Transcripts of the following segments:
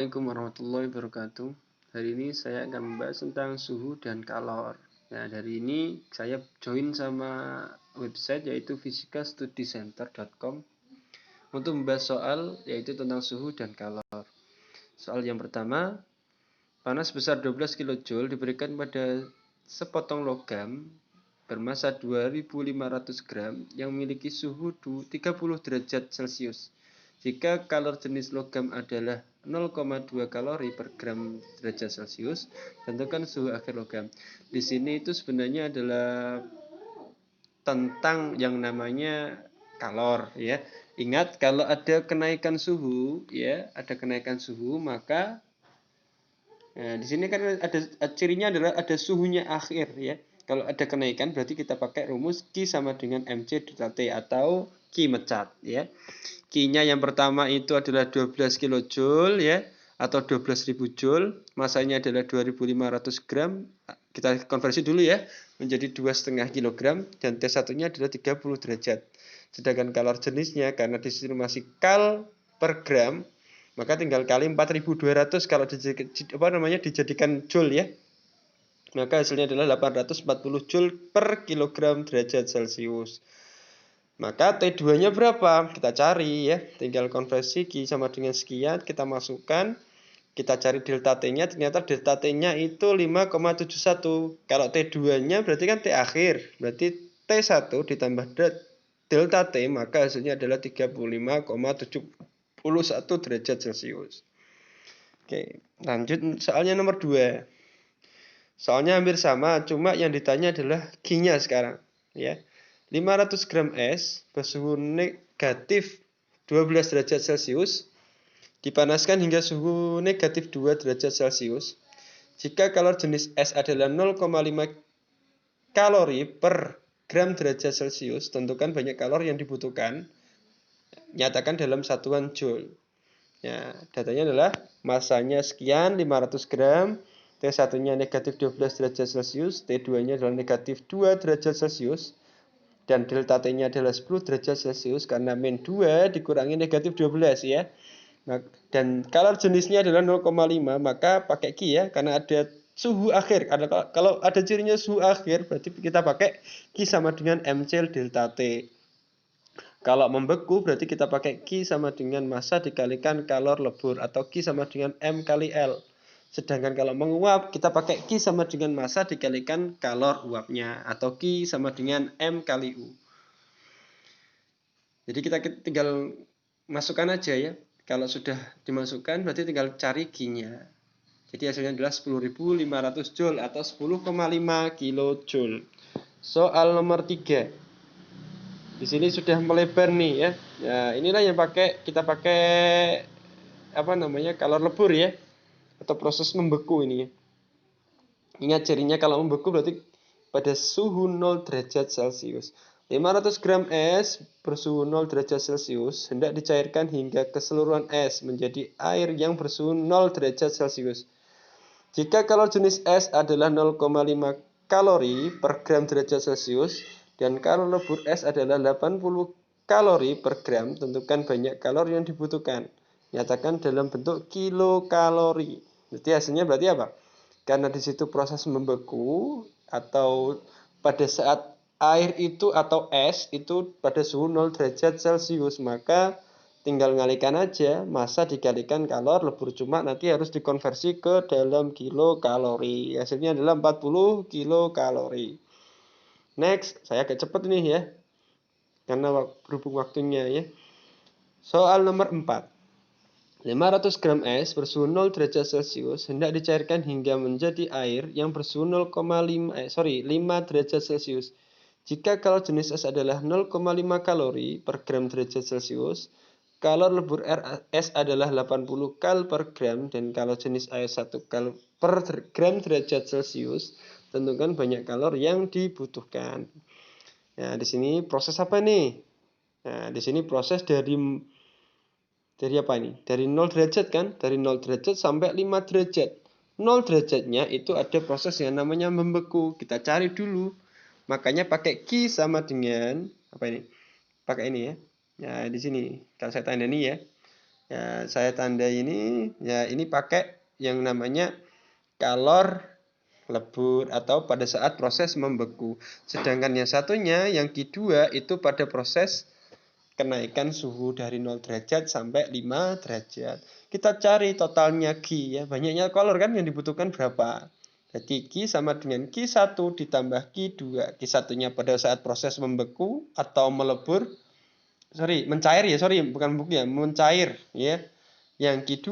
Assalamualaikum warahmatullahi wabarakatuh. Hari ini saya akan membahas tentang suhu dan kalor. Nah, dari ini saya join sama website yaitu fisikastudycenter.com untuk membahas soal yaitu tentang suhu dan kalor. Soal yang pertama, panas besar 12 kJ diberikan pada sepotong logam bermasa 2500 gram yang memiliki suhu 30 derajat Celcius. Jika kalor jenis logam adalah 0,2 kalori per gram derajat Celcius, tentukan suhu akhir logam. Di sini itu sebenarnya adalah tentang yang namanya kalor, ya. Ingat kalau ada kenaikan suhu, ya, maka di sini kan ada cirinya adalah ada suhunya akhir, ya. Kalau ada kenaikan berarti kita pakai rumus Q sama dengan MC delta T atau Q mecat, ya. Q-nya yang pertama itu adalah 12 kJ ya atau 12.000 Joule, masanya adalah 2500 gram. Kita konversi dulu ya menjadi 2,5 kg dan T1-nya adalah 30 derajat. Sedangkan kalor jenisnya karena di sini masih kal per gram, maka tinggal kali 4200 kalau dijadikan Joule ya. Maka hasilnya adalah 840 Joule per kilogram derajat Celcius. Maka T2-nya berapa? Kita cari ya. Tinggal konversi Q sama dengan sekian, kita masukkan, kita cari delta T-nya, ternyata delta T-nya itu 5,71. Kalau T2-nya berarti kan T akhir. Berarti T1 ditambah delta T, maka hasilnya adalah 35,71 derajat Celcius. Oke, lanjut soalnya nomor 2. Soalnya hampir sama, cuma yang ditanya adalah Q-nya sekarang, ya. 500 gram es bersuhu negatif 12 derajat Celcius dipanaskan hingga suhu negatif 2 derajat Celcius. Jika kalor jenis es adalah 0,5 kalori per gram derajat Celcius, tentukan banyak kalor yang dibutuhkan. Nyatakan dalam satuan Joule. Ya, datanya adalah masanya sekian 500 gram, T1-nya negatif 12 derajat Celcius, T2-nya adalah negatif 2 derajat Celcius. Dan delta T-nya adalah 10 derajat Celcius karena min 2 dikurangi negatif 12 ya. Dan kalor jenisnya adalah 0,5, maka pakai Q ya, karena ada suhu akhir. Kalau ada cirinya suhu akhir, berarti kita pakai Q sama dengan MC delta T. Kalau membeku, berarti kita pakai Q sama dengan massa dikalikan kalor lebur, atau Q sama dengan M kali L. Sedangkan kalau menguap, kita pakai Q sama dengan massa dikalikan kalor uapnya, atau Q sama dengan M kali U. Jadi kita tinggal masukkan aja ya. Kalau sudah dimasukkan, berarti tinggal cari Q-nya. Jadi hasilnya adalah 10.500 Joule atau 10,5 kJ. Soal nomor 3. Di sini sudah melebar nih ya. Nah, inilah yang kita pakai kalor lebur ya. Atau proses membeku ini ya. Ingat cirinya kalau membeku berarti pada suhu 0 derajat Celcius. 500 gram es bersuhu 0 derajat Celcius hendak dicairkan hingga keseluruhan es menjadi air yang bersuhu 0 derajat Celcius. Jika kalor jenis es adalah 0,5 kalori per gram derajat Celcius dan kalor lebur es adalah 80 kalori per gram, tentukan banyak kalor yang dibutuhkan. Nyatakan dalam bentuk kilokalori. Berarti hasilnya berarti apa? Karena di situ proses membeku atau pada saat air itu atau es itu pada suhu 0 derajat Celcius, maka tinggal ngalikan aja massa dikalikan kalor lebur, cuma nanti harus dikonversi ke dalam kilokalori. Hasilnya adalah 40 kilokalori. Next, saya agak cepat nih ya. Karena berhubung waktunya ya. Soal nomor 4. 500 gram es bersuhu 0 derajat Celcius hendak dicairkan hingga menjadi air yang bersuhu 5 derajat Celcius. Jika kalor jenis es adalah 0,5 kalori per gram derajat Celcius, kalor lebur es adalah 80 kal per gram, dan kalor jenis air 1 kal per gram derajat Celcius, tentukan banyak kalor yang dibutuhkan. Nah, di sini proses apa nih? Nah, di sini proses dari apa ini? Dari 0 derajat kan? Dari 0 derajat sampai 5 derajat. 0 derajatnya itu ada proses yang namanya membeku. Kita cari dulu. Makanya pakai Q sama dengan apa ini? Pakai ini ya. Nah, di sini kalau saya tanda ini ya. Ya, saya tandai ini, ya ini pakai yang namanya kalor lebur atau pada saat proses membeku. Sedangkan yang satunya, yang Q2 itu pada proses kenaikan suhu dari 0 derajat sampai 5 derajat. Kita cari totalnya Q ya. Banyaknya kalor kan yang dibutuhkan berapa? Jadi Q sama dengan Q1 ditambah Q2. Q1-nya pada saat proses membeku atau melebur. Mencair ya, bukan beku ya, mencair ya. Yang Q2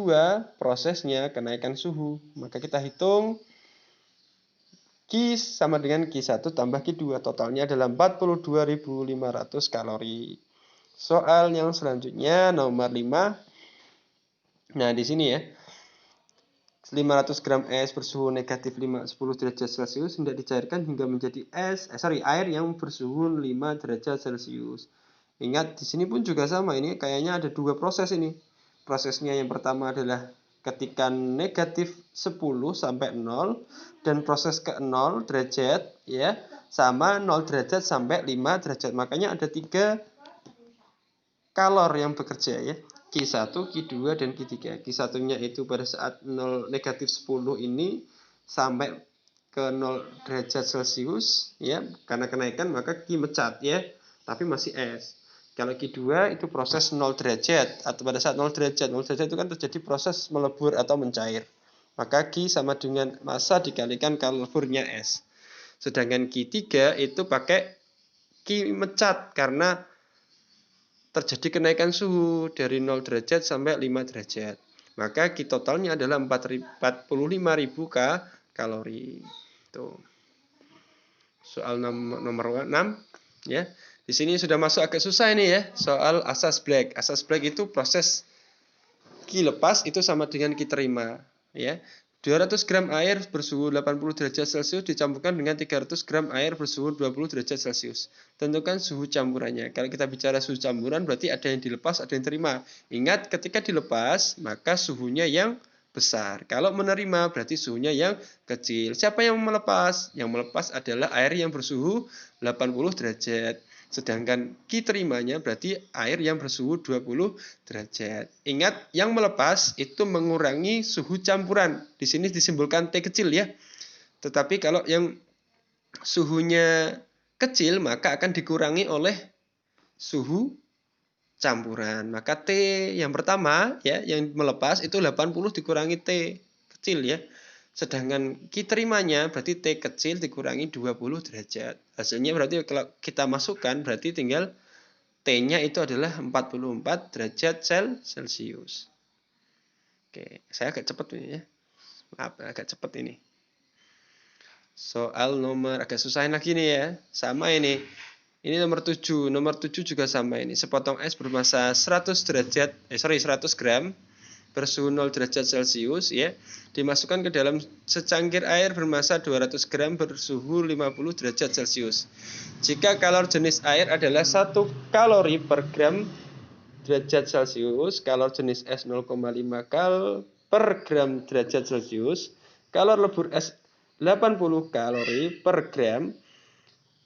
prosesnya kenaikan suhu. Maka kita hitung Q sama dengan Q1 tambah Q2. Totalnya adalah 42.500 kalori. Soal yang selanjutnya nomor 5. Nah, di sini ya. 500 gram es bersuhu negatif 10 derajat Celcius hendak dicairkan hingga menjadi air yang bersuhu 5 derajat Celcius. Ingat, di sini pun juga sama. Ini kayaknya ada dua proses ini. Prosesnya yang pertama adalah ketika negatif 10 sampai 0 dan proses ke 0 derajat ya sama 0 derajat sampai 5 derajat. Makanya ada 3 kalor yang bekerja ya. Q1, Q2 dan Q3. Q1-nya itu pada saat 0 negatif 10 ini sampai ke 0 derajat Celcius ya. Karena kenaikan maka Q mecat ya. Tapi masih es. Kalau Q2 itu proses 0 derajat atau pada saat 0 derajat. 0 derajat itu kan terjadi proses melebur atau mencair. Maka Q sama dengan massa dikalikan kalor leburnya es. Sedangkan Q3 itu pakai Q mecat karena terjadi kenaikan suhu dari 0 derajat sampai 5 derajat. Maka Q totalnya adalah 45.000 kalori. Tuh. Soal nomor 6 ya. Di sini sudah masuk agak susah ini ya, soal asas Black. Asas Black itu proses Q lepas itu sama dengan Q terima, ya. 200 gram air bersuhu 80 derajat Celcius dicampurkan dengan 300 gram air bersuhu 20 derajat Celcius. Tentukan suhu campurannya. Kalau kita bicara suhu campuran berarti ada yang dilepas, ada yang terima. Ingat, ketika dilepas maka suhunya yang besar. Kalau menerima berarti suhunya yang kecil. Siapa yang melepas? Yang melepas adalah air yang bersuhu 80 derajat. Sedangkan Q terimanya berarti air yang bersuhu 20 derajat. Ingat, yang melepas itu mengurangi suhu campuran. Di sini disimbolkan T kecil ya. Tetapi kalau yang suhunya kecil maka akan dikurangi oleh suhu campuran. Maka T yang pertama ya yang melepas itu 80 dikurangi T kecil ya. Sedangkan Q terimanya berarti T kecil dikurangi 20 derajat. Hasilnya berarti kalau kita masukkan berarti tinggal T-nya itu adalah 44 derajat Celcius. Oke, saya agak cepat ini ya. Maaf, agak cepat ini. Soal nomor agak susahin lagi nih ya. Sama ini. Ini nomor 7. Nomor 7 juga sama ini. Sepotong es bermassa 100 gram bersuhu 0 derajat Celcius ya, dimasukkan ke dalam secangkir air bermassa 200 gram bersuhu 50 derajat Celcius. Jika kalor jenis air adalah 1 kalori per gram derajat Celcius, kalor jenis es 0,5 kal per gram derajat Celcius, kalor lebur es 80 kalori per gram,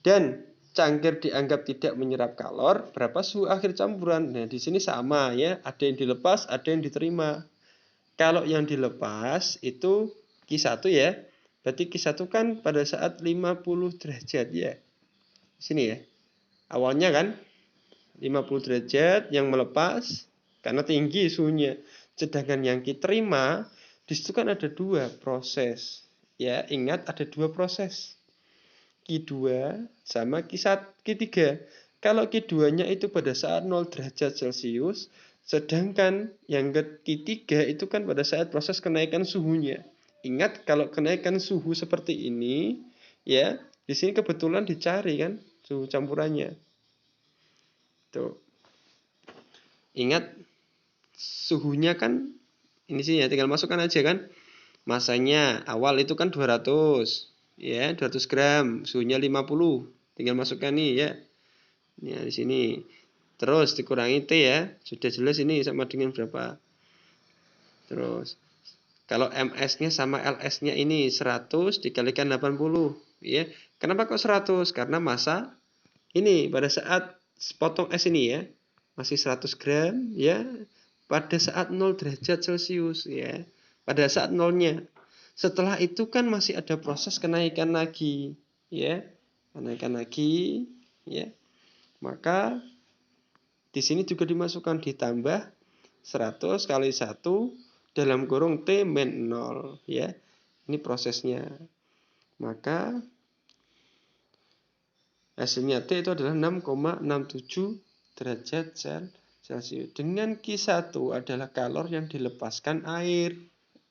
dan cangkir dianggap tidak menyerap kalor, berapa suhu akhir campuran? Nah, di sini sama ya, ada yang dilepas, ada yang diterima. Kalau yang dilepas itu Q1 ya, berarti Q1 kan pada saat 50 derajat ya. Sini ya. Awalnya kan 50 derajat yang melepas karena tinggi suhunya. Sedangkan yang diterima di situ kan ada dua proses. Ya, ingat ada dua proses. Q2 sama Q3. Kalau Q2-nya itu pada saat 0 derajat Celcius, sedangkan yang Q3 itu kan pada saat proses kenaikan suhunya. Ingat, kalau kenaikan suhu seperti ini, ya, di sini kebetulan dicari kan suhu campurannya. Tuh. Ingat, suhunya kan ini sih ya, tinggal masukkan aja kan. Masanya awal itu kan 200. Ya, 200 gram, suhunya 50. Tinggal masukkan nih ya. Ya, di sini. Terus dikurangi T ya. Sudah jelas ini sama dengan berapa. Terus kalau MS-nya sama LS-nya ini 100 dikalikan 80, ya. Kenapa kok 100? Karena massa ini pada saat sepotong es ini ya, masih 100 gram ya pada saat 0 derajat Celcius ya. Pada saat nolnya. Setelah itu kan masih ada proses kenaikan lagi ya. Kenaikan lagi ya. Maka di sini juga dimasukkan ditambah 100 kali 1 dalam kurung T min 0 ya. Ini prosesnya. Maka hasilnya T itu adalah 6,67 derajat Celcius. Dengan Q1 adalah kalor yang dilepaskan air.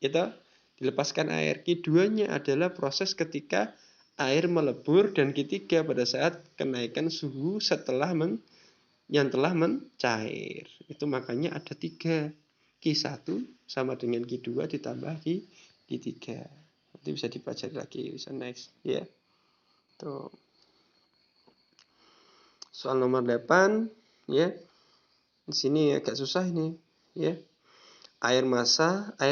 Itu dilepaskan air. Q2-nya adalah proses ketika air melebur dan Q3 pada saat kenaikan suhu setelah yang telah mencair. Itu makanya ada 3. Q1 sama dengan Q2 ditambah Q3. Nanti bisa dipelajari lagi, bisa next ya. Tuh. Soal nomor 8 ya. Di sini agak susah ini ya. Air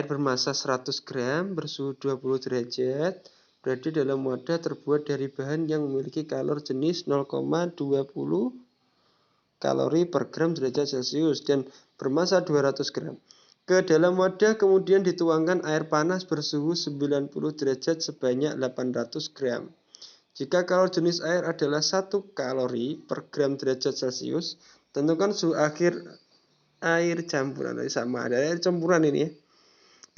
bermasa 100 gram bersuhu 20 derajat berada dalam wadah terbuat dari bahan yang memiliki kalor jenis 0,20 kalori per gram derajat Celcius dan bermasa 200 gram. Ke dalam wadah kemudian dituangkan air panas bersuhu 90 derajat sebanyak 800 gram. Jika kalor jenis air adalah 1 kalori per gram derajat Celcius, tentukan suhu akhir air campuran. Sama ada air campuran ini ya.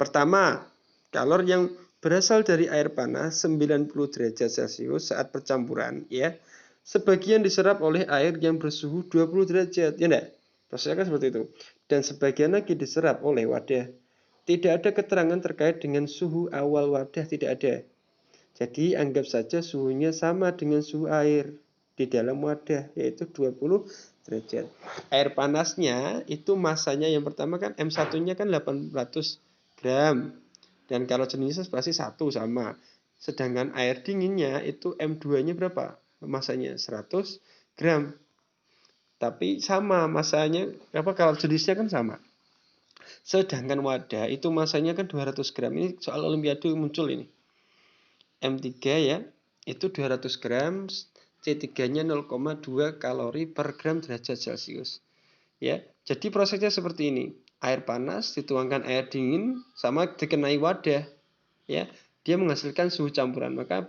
Pertama, kalor yang berasal dari air panas 90 derajat Celcius saat percampuran ya. Sebagian diserap oleh air yang bersuhu 20 derajat, ya enggak? Prosesnya kan seperti itu. Dan sebagian lagi diserap oleh wadah. Tidak ada keterangan terkait dengan suhu awal wadah, tidak ada. Jadi anggap saja suhunya sama dengan suhu air di dalam wadah, yaitu 20 derajat. Air panasnya itu masanya yang pertama kan M1-nya kan 800 gram. Dan kalau jenisnya pasti 1 sama. Sedangkan air dinginnya itu M2-nya berapa? Masanya 100 gram. Tapi sama masanya, kalau jenisnya kan sama. Sedangkan wadah itu masanya kan 200 gram. Ini soal olimpiade muncul ini. M3 ya, itu 200 gram, C3-nya 0,2 kalori per gram derajat Celcius. Ya, jadi prosesnya seperti ini. Air panas dituangkan air dingin sama dikenai wadah. Ya, dia menghasilkan suhu campuran. Maka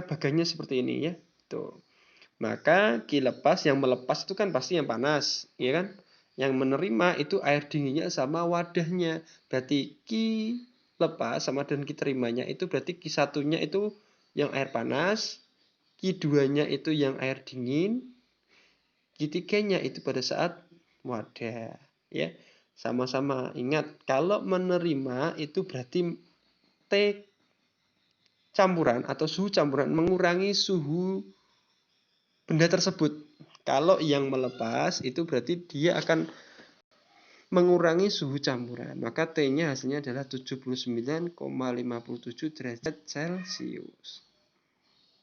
bagannya seperti ini ya. Tuh. Maka Q lepas, yang melepas itu kan pasti yang panas, ya kan? Yang menerima itu air dinginnya sama wadahnya. Berarti Q lepas sama dengan Q terimanya itu berarti Q1-nya itu yang air panas, Q2-nya itu yang air dingin, Q3-nya itu pada saat wadah, ya. Sama-sama ingat kalau menerima itu berarti T campuran atau suhu campuran mengurangi suhu benda tersebut. Kalau yang melepas itu berarti dia akan mengurangi suhu campuran. Maka T-nya hasilnya adalah 79,57 derajat Celcius.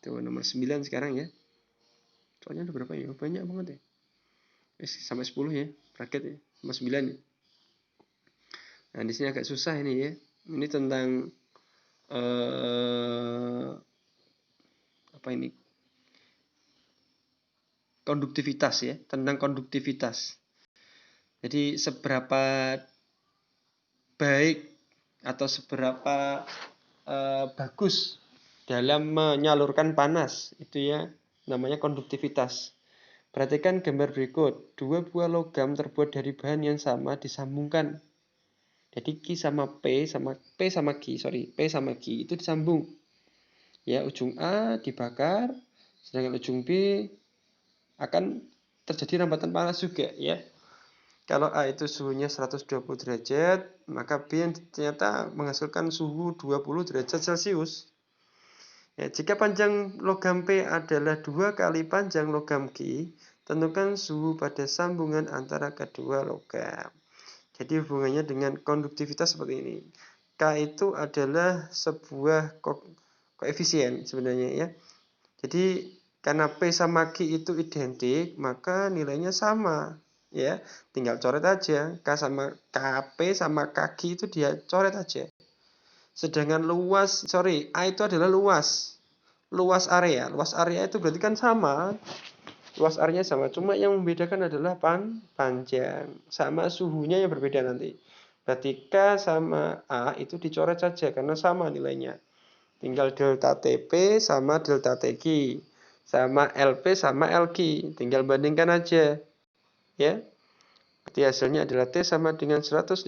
Itu nomor 9 sekarang ya. Soalnya ada berapa ya? Banyak banget ya. Sampai 10 ya. Bracket ya. Sama 9 ya. Nah, di sini agak susah ini ya. Ini tentang apa ini? Konduktivitas ya, tentang konduktivitas. Jadi seberapa baik atau seberapa bagus dalam menyalurkan panas itu ya, namanya konduktivitas. Perhatikan gambar berikut. 2 buah logam terbuat dari bahan yang sama disambungkan. Jadi P sama Q itu disambung. Ya, ujung A dibakar, sedangkan ujung B akan terjadi rambatan panas juga ya. Kalau A itu suhunya 120 derajat, maka B yang ternyata menghasilkan suhu 20 derajat Celcius. Ya, jika panjang logam P adalah 2 kali panjang logam Q, tentukan suhu pada sambungan antara kedua logam. Jadi hubungannya dengan konduktivitas seperti ini. K itu adalah sebuah koefisien sebenarnya ya. Jadi karena P sama Q itu identik, maka nilainya sama ya. Tinggal coret aja. KP sama KQ itu dia coret aja. Sedangkan A itu adalah luas area. Luas area itu berarti kan sama. luas areanya sama, cuma yang membedakan adalah panjang sama suhunya yang berbeda nanti. Berarti K sama A itu dicoret saja karena sama nilainya. Tinggal delta TP sama delta TQ sama LP sama LQ, tinggal bandingkan aja. Ya. Berarti hasilnya adalah T sama dengan 150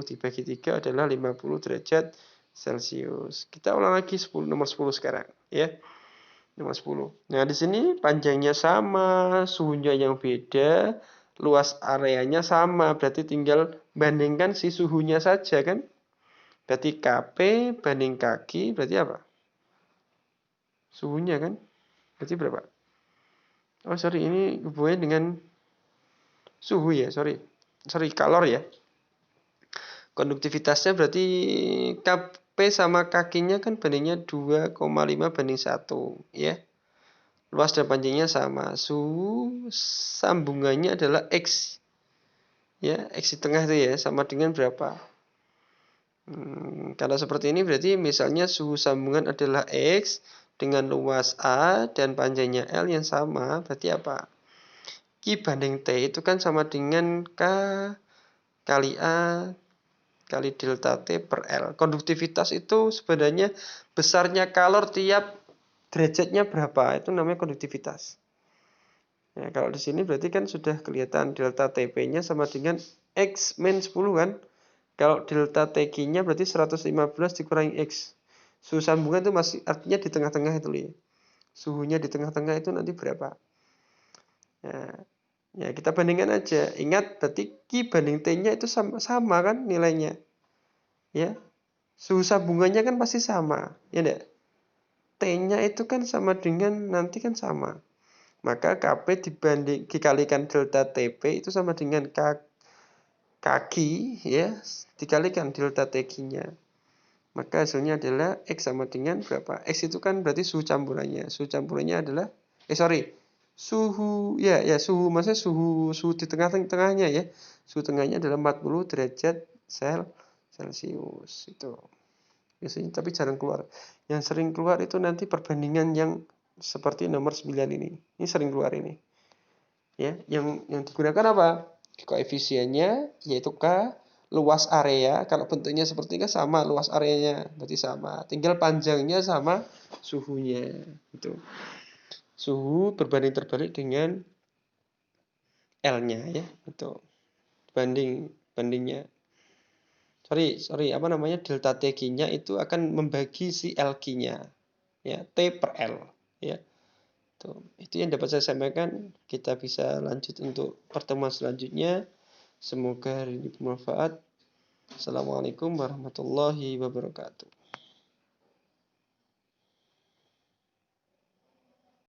dibagi 3 adalah 50 derajat Celcius. Kita ulang lagi nomor 10 sekarang, ya. Nomor 10. Nah, di sini panjangnya sama, suhunya yang beda, luas areanya sama, berarti tinggal bandingkan si suhunya saja kan? Berarti KP banding KQ berarti apa? Suhunya kan? Berarti berapa? Oh, sorry, ini hubungannya dengan suhu ya, sorry, kalor ya. Konduktivitasnya berarti KP sama kakinya kan bandingnya 2,5 banding 1 ya. Luas dan panjangnya sama. Suhu sambungannya adalah X. Ya, X di tengah itu ya, sama dengan berapa? Kalau seperti ini berarti misalnya suhu sambungan adalah X dengan luas A dan panjangnya L yang sama, berarti apa? Q banding T itu kan sama dengan K kali A kali delta T per L. Konduktivitas itu sebenarnya besarnya kalor tiap derajatnya berapa, itu namanya konduktivitas. Ya, kalau di sini berarti kan sudah kelihatan delta TP-nya sama dengan X min 10 kan. Kalau delta TQ-nya berarti 115 dikurangi X. Suhu sambungan itu masih artinya di tengah-tengah itu ya. Suhunya di tengah-tengah itu nanti berapa? Ya, kita bandingkan aja. Ingat berarti Q banding T-nya itu sama kan nilainya. Ya. Suhu sambungannya kan pasti sama, ya enggak? T-nya itu kan sama dengan nanti kan sama. Maka KP dikalikan delta TP itu sama dengan kaki ya, dikalikan delta TQ-nya. Maka hasilnya adalah X sama dengan berapa? X itu kan berarti suhu campurannya. Suhu campurannya adalah suhu maksudnya suhu di tengahnya ya. Suhu tengahnya adalah 40 derajat Celcius itu. Biasanya tapi jarang keluar. Yang sering keluar itu nanti perbandingan yang seperti nomor 9 ini. Ini sering keluar ini. Ya, yang digunakan apa? Koefisiennya yaitu K, luas area. Kalau bentuknya seperti ini sama, luas areanya berarti sama. Tinggal panjangnya sama suhunya. Itu. Suhu berbanding terbalik dengan L-nya ya. Itu. Bandingnya. Apa namanya, delta TQ-nya itu akan membagi si LQ-nya. Ya, T per L. Ya. Itu yang dapat saya sampaikan. Kita bisa lanjut untuk pertemuan selanjutnya. Semoga hari ini bermanfaat. Assalamualaikum warahmatullahi wabarakatuh.